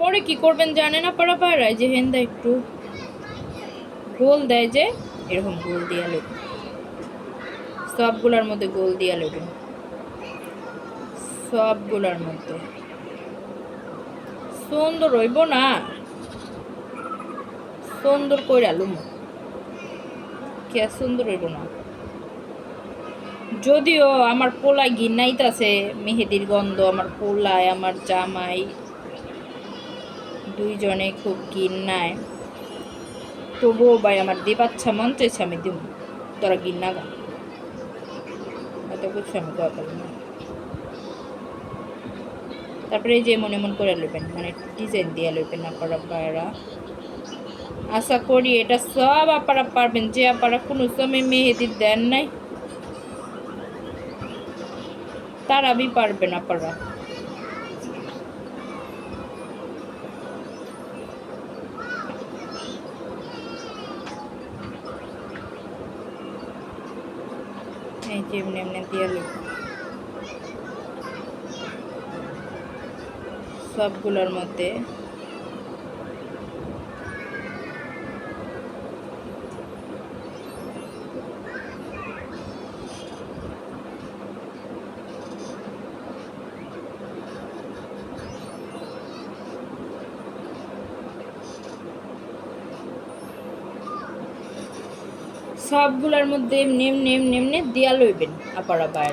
পরে কি করবেন জানেন আপনারা পায়রায় যে হেন্দা একটু গোল দেয় যে এরকম গোল দিয়া নেবেন, সবগুলোর মধ্যে গোল দিয়া নেবেন, সবগুলোর মধ্যে সুন্দর হইব না, সুন্দর করে আলুম কে সুন্দর হইব না। যদিও আমার পোলায় গিন্নাইতাছে মেহেদির গন্ধ, আমার পোলায় আমার জামাই দুইজনে খুব গিন্নায়, তবুও ভাই আমার দিবাচ্ছা মন চাইছে আমি দিব, তোরা গিন্না গা এত কিছু আমি কথা না। তারপরে এই যে মনে মন করে নেবেন, মানে ডিজাইন দিয়ে নেবেন আপনারা পায়রা। আশা করি এটা সব আপনারা পারবেন, যে আপনারা কোনো সময় মেহেদি দেন নাই তারা বি পারবেন আপনারা। এই যে এমনি এমনি দিয়ে নেবেন সবগুলোর মধ্যে। সবগুলোর মধ্যে এমনি এমনি এমনি এমনি দিয়া লইবেন আপনারা বাইরে।